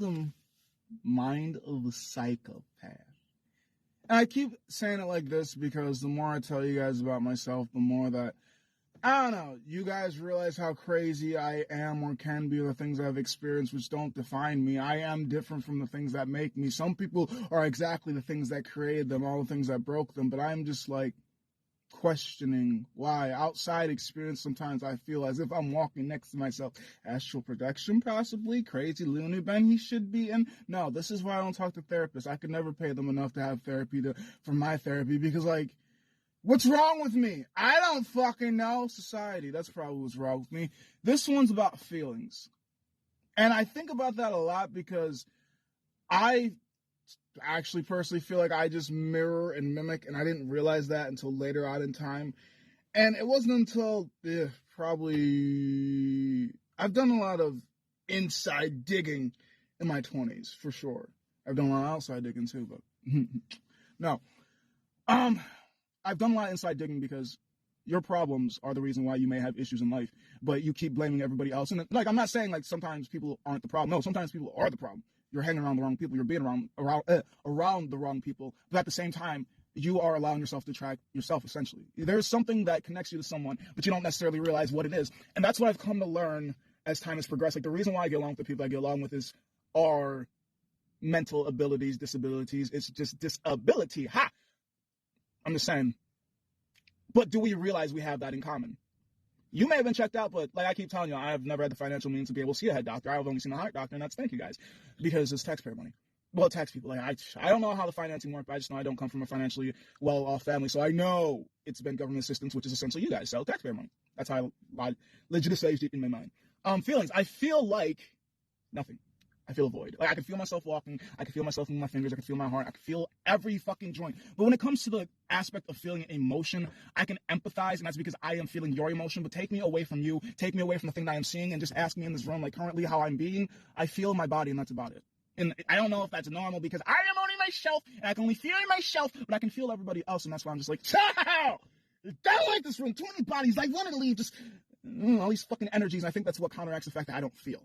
the mind of a psychopath. And I keep saying it like this because the more I tell you guys about myself, the more that, I don't know, you guys realize how crazy I am or can be, the things I've experienced which don't define me. I am different from the things that make me. Some people are exactly the things that created them, all the things that broke them, but I'm just like questioning why. Outside experience, sometimes I feel as if I'm walking next to myself. Astral projection, possibly. Crazy loony bin he should be in. No, this is why I don't talk to therapists. I could never pay them enough to have therapy for my therapy, because like, what's wrong with me? I don't fucking know. Society, that's probably what's wrong with me. This one's about feelings. And I think about that a lot because I actually personally feel like I just mirror and mimic, and I didn't realize that until later on in time. And it wasn't until probably I've done a lot of inside digging in my 20s, for sure. I've done a lot of outside digging too, but no. I've done a lot of inside digging because your problems are the reason why you may have issues in life, but you keep blaming everybody else. And like, I'm not saying like sometimes people aren't the problem. No, sometimes people are the problem. You're hanging around the wrong people. You're being around the wrong people. But at the same time, you are allowing yourself to track yourself, essentially. There's something that connects you to someone, but you don't necessarily realize what it is. And that's what I've come to learn as time has progressed. Like, the reason why I get along with the people I get along with is our mental abilities, disabilities. It's just disability. Ha! I'm just saying. But do we realize we have that in common? You may have been checked out, but like I keep telling you, I have never had the financial means to be able to see a head doctor. I've only seen a heart doctor, and that's thank you guys, because it's taxpayer money. Well, tax people. Like I don't know how the financing works, but I just know I don't come from a financially well-off family, so I know it's been government assistance, which is essentially you guys, so taxpayer money. That's how I legitimately deep in my mind. Feelings. I feel like nothing. I feel a void. Like, I can feel myself walking. I can feel myself moving my fingers. I can feel my heart. I can feel every fucking joint. But when it comes to the aspect of feeling emotion, I can empathize, and that's because I am feeling your emotion. But take me away from you. Take me away from the thing that I'm seeing, and just ask me in this room, like currently how I'm being. I feel my body, and that's about it. And I don't know if that's normal because I am only myself, and I can only feel myself, but I can feel everybody else, and that's why I'm just like, I don't like this room. Too many bodies. I want to leave. Just all these fucking energies. And I think that's what counteracts the fact that I don't feel.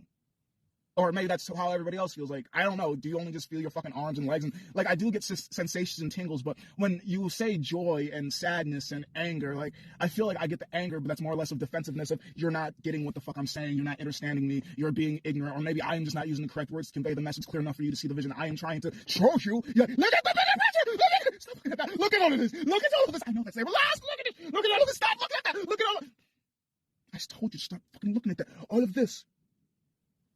Or maybe that's how everybody else feels. Like, I don't know. Do you only just feel your fucking arms and legs? And like, I do get sensations and tingles, but when you say joy and sadness and anger, like, I feel like I get the anger, but that's more or less of defensiveness of you're not getting what the fuck I'm saying. You're not understanding me. You're being ignorant. Or maybe I am just not using the correct words to convey the message clear enough for you to see the vision I am trying to show you. Yeah, look at the bigger picture. Look at it. Stop looking at that. Look at all of this. Look at all of this. I know that's there. Relax. Look at it. Look at all of this. Stop looking at that. Look at all of it. I just told you to stop fucking looking at that. All of this.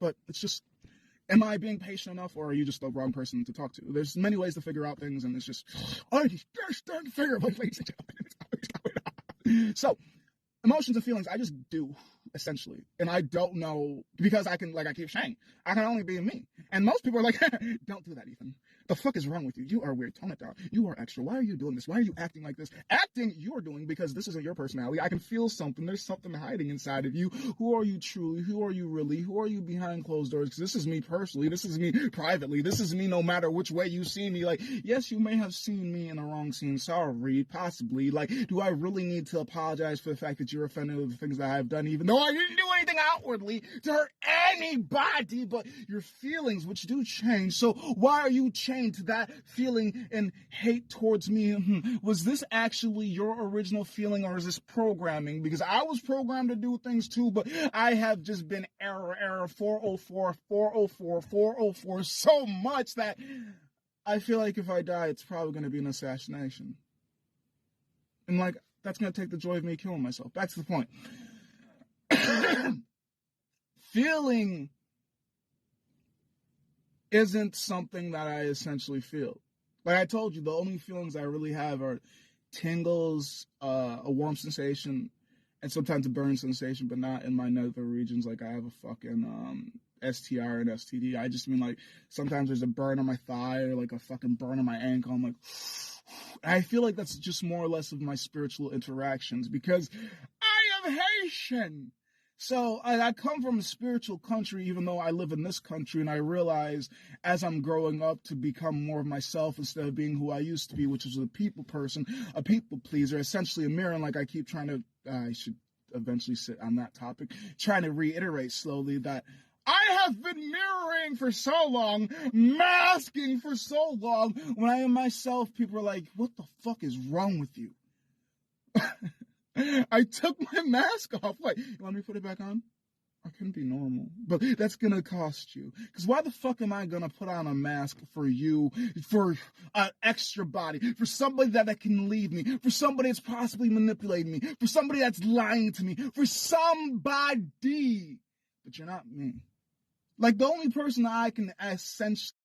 But it's just, am I being patient enough, or are you just the wrong person to talk to? There's many ways to figure out things, and it's just, I just starting to figure out what things are. So, emotions and feelings, I just do, essentially. And I don't know, because I can, like I keep saying, I can only be me. And most people are like, don't do that, Ethan. The fuck is wrong with you? You are weird. Tone it down. You are extra. Why are you doing this? Why are you acting like this? Acting you're doing because this isn't your personality. I can feel something. There's something hiding inside of you. Who are you truly? Who are you really? Who are you behind closed doors? Because this is me personally. This is me privately. This is me no matter which way you see me. Like, yes, you may have seen me in the wrong scene. Sorry, possibly. Like, do I really need to apologize for the fact that you're offended with the things that I've done, even though I didn't do anything outwardly to hurt anybody, but your feelings, which do change. So why are you chained to that feeling and hate towards me? Was this actually your original feeling, or is this programming? Because I was programmed to do things too, but I have just been error 404 404 404 so much that I feel like if I die, it's probably going to be an assassination. And like, that's going to take the joy of me killing myself. Back to the point. Feeling isn't something that I essentially feel. Like I told you, the only feelings I really have are tingles, a warm sensation, and sometimes a burn sensation, but not in my nether regions. Like, I have a fucking STR and STD. I just mean, like, sometimes there's a burn on my thigh or like a fucking burn on my ankle. I'm like, I feel like that's just more or less of my spiritual interactions, because I am Haitian. So I come from a spiritual country, even though I live in this country, and I realize as I'm growing up to become more of myself instead of being who I used to be, which is a people person, a people pleaser, essentially a mirror. And like I keep trying to, I should eventually sit on that topic, trying to reiterate slowly that I have been mirroring for so long, masking for so long. When I am myself, people are like, what the fuck is wrong with you? I took my mask off. Wait, you want me to put it back on? I couldn't be normal. But that's going to cost you. Because why the fuck am I going to put on a mask for you, for an extra body, for somebody that can leave me, for somebody that's possibly manipulating me, for somebody that's lying to me, for somebody. But you're not me. Like, the only person I can essentially...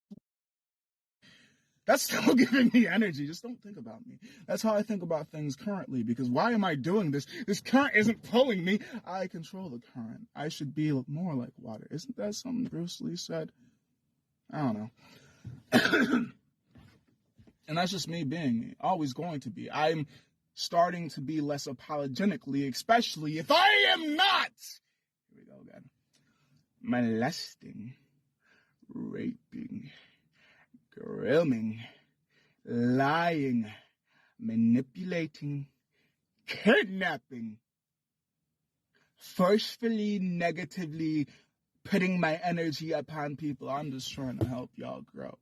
That's still giving me energy. Just don't think about me. That's how I think about things currently, because why am I doing this? This current isn't pulling me. I control the current. I should be more like water. Isn't that something Bruce Lee said? I don't know. And that's just me being me. Always going to be. I'm starting to be less apologetically, especially if I am not. Here we go again. Molesting, raping, grooming, lying, manipulating, kidnapping, forcefully, negatively putting my energy upon people. I'm just trying to help y'all grow.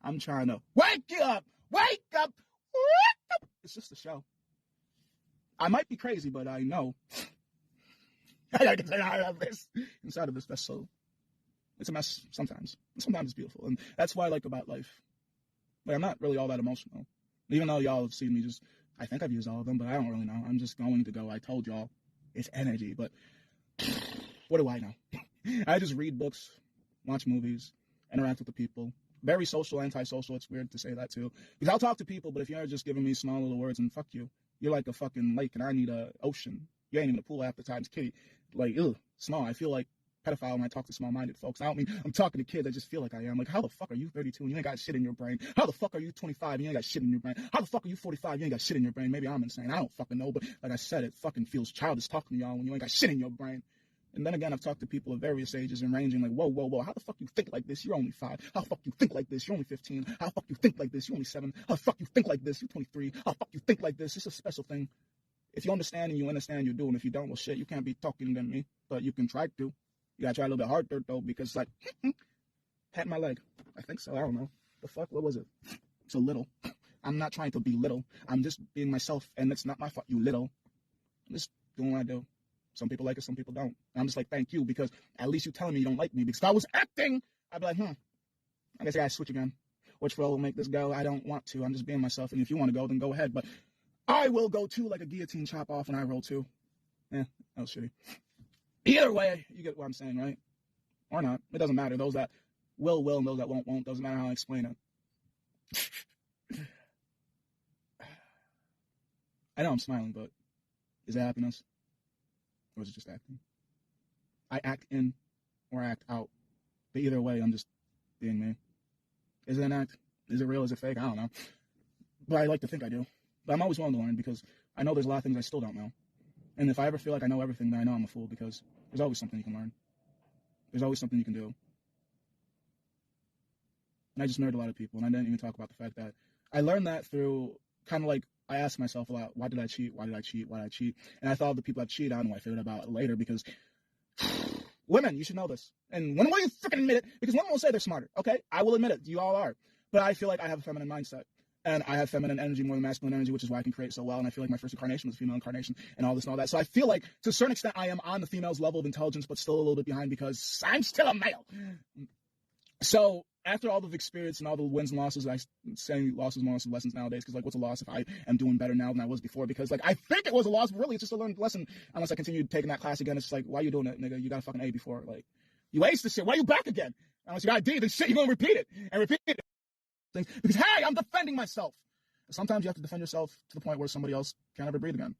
I'm trying to wake you up, wake up, wake up. It's just a show. I might be crazy, but I know I gotta get out of this. Inside of this vessel. It's a mess sometimes. Sometimes it's beautiful. And that's what I like about life. Like, I'm not really all that emotional. Even though y'all have seen me just, I think I've used all of them, but I don't really know. I'm just going to go. I told y'all it's energy, but what do I know? I just read books, watch movies, interact with the people. Very social, antisocial. It's weird to say that too. Because I'll talk to people, but if you're just giving me small little words and fuck you, you're like a fucking lake and I need a ocean. You ain't even a pool half the time. It's kitty. Like, ew, small. I feel like pedophile when I talk to small-minded folks. I don't mean I'm talking to kids. I just feel like I am. Like, how the fuck are you 32 and you ain't got shit in your brain? How the fuck are you 25 and you ain't got shit in your brain? How the fuck are you 45 you ain't got shit in your brain? Maybe I'm insane. I don't fucking know. But like I said, it fucking feels childish talking to y'all when you ain't got shit in your brain. And then again, I've talked to people of various ages and ranging like, whoa, how the fuck you think like this? You're only 5. How the fuck you think like this? You're only 15. How the fuck you think like this? You're only 7. How the fuck you think like this? You're 23. How the fuck you think like this? It's a special thing. If you understand and you understand, you do. And if you don't, well, shit, you can't be talking to me. But you can try to. You gotta try a little bit harder, though, because, like, pat my leg. I think so. I don't know. The fuck? What was it? It's a little. I'm not trying to be little. I'm just being myself, and it's not my fault, you little. I'm just doing what I do. Some people like it, some people don't. And I'm just like, thank you, because at least you're telling me you don't like me. Because if I was acting, I'd be like, I guess I gotta switch again. Which roll will make this go? I don't want to. I'm just being myself, and if you want to go, then go ahead. But I will go, too, like a guillotine chop off, and I roll, too. Yeah, that was shitty. Either way, you get what I'm saying, right? Or not. It doesn't matter. Those that will, and those that won't. Doesn't matter how I explain it. I know I'm smiling, but is that happiness? Or is it just acting? I act in or I act out. But either way, I'm just being me. Is it an act? Is it real? Is it fake? I don't know. But I like to think I do. But I'm always willing to learn because I know there's a lot of things I still don't know. And if I ever feel like I know everything, then I know I'm a fool because there's always something you can learn. There's always something you can do. And I just nerd a lot of people, and I didn't even talk about the fact that I learned that through kind of like I asked myself a lot, why did I cheat? Why did I cheat? Why did I cheat? And I thought the people I cheated on, I figured out later because women, you should know this. And when will you freaking admit it? Because women will say they're smarter, okay? I will admit it. You all are. But I feel like I have a feminine mindset. And I have feminine energy more than masculine energy, which is why I can create so well. And I feel like my first incarnation was a female incarnation and all this and all that. So I feel like, to a certain extent, I am on the female's level of intelligence, but still a little bit behind because I'm still a male. So after all the experience and all the wins and losses, I say losses more than lessons nowadays because, like, what's a loss if I am doing better now than I was before? Because, like, I think it was a loss, but really it's just a learned lesson. Unless I continue taking that class again, it's just like, why are you doing it, nigga? You got a fucking A before. Like, you aced this shit. Why are you back again? Unless you got a D, then shit, you're going to repeat it. And repeat it. Because, hey, I'm defending myself. Sometimes you have to defend yourself to the point where somebody else can't ever breathe again.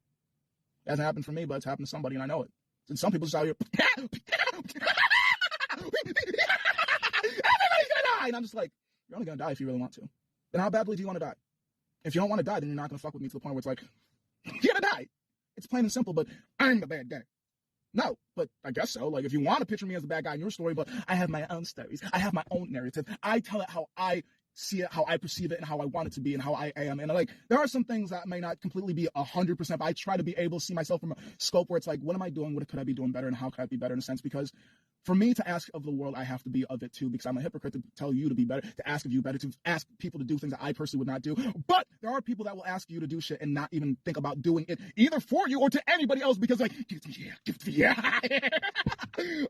It hasn't happened for me, but it's happened to somebody, and I know it. And some people just out here, everybody's gonna die! And I'm just like, you're only gonna die if you really want to. Then how badly do you want to die? If you don't want to die, then you're not gonna fuck with me to the point where it's like, you're gonna die. It's plain and simple, but I'm the bad guy. No, but I guess so. Like, if you want to picture me as the bad guy in your story, but I have my own stories. I have my own narrative. I tell it how I see it, how I perceive it, and how I want it to be, and how I am. And, like, there are some things that may not completely be 100%, but I try to be able to see myself from a scope where it's like, what am I doing? What could I be doing better? And how could I be better in a sense? Because For me to ask of the world, I have to be of it too, because I'm a hypocrite to tell you to be better, to ask of you better, to ask people to do things that I personally would not do. But there are people that will ask you to do shit and not even think about doing it either for you or to anybody else, because like, give it to me, yeah.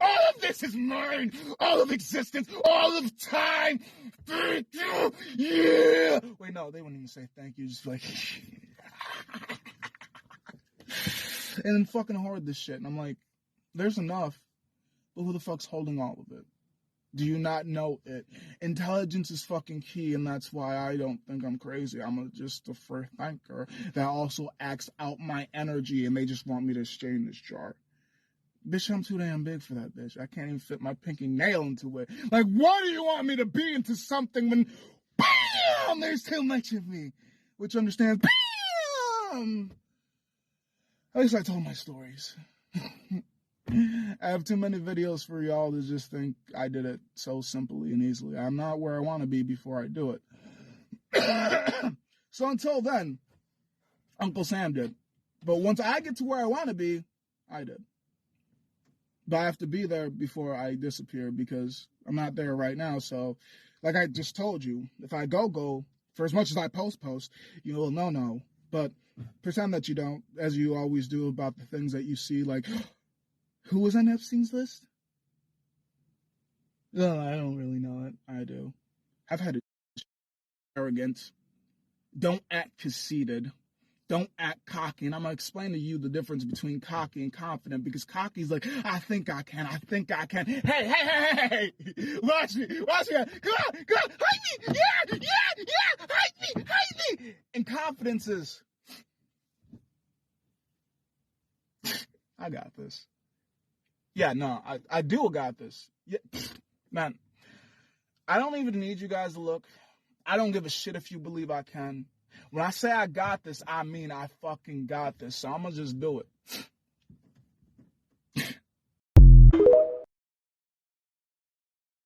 All of this is mine. All of existence, all of time. Thank you, yeah. Wait, no, they wouldn't even say thank you. Just like, and then fucking hoard this shit. And I'm like, there's enough. But who the fuck's holding all of it? Do you not know it? Intelligence is fucking key, and that's why I don't think I'm crazy. I'm just a free thinker that also acts out my energy, and they just want me to stay in this jar. Bitch, I'm too damn big for that, bitch. I can't even fit my pinky nail into it. Like, why do you want me to be into something when, bam, there's too much of me? Which understands, bam! At least I told my stories. I have too many videos for y'all to just think I did it so simply and easily. I'm not where I want to be before I do it. So until then, Uncle Sam did. But once I get to where I want to be, I did. But I have to be there before I disappear, because I'm not there right now. So, like I just told you, if I go, for as much as I post, you will know. But pretend that you don't, as you always do about the things that you see, like, who was on Epstein's list? No, I don't really know it. I do. I've had it. Arrogant. Don't act conceited. Don't act cocky. And I'm going to explain to you the difference between cocky and confident, because cocky is like, I think I can. Hey. Watch me. Come on. Hype me. Yeah. Hype me. And confidence is, I got this. Yeah, no, I do got this. Yeah, man, I don't even need you guys to look. I don't give a shit if you believe I can. When I say I got this, I mean I fucking got this. So I'm going to just do it.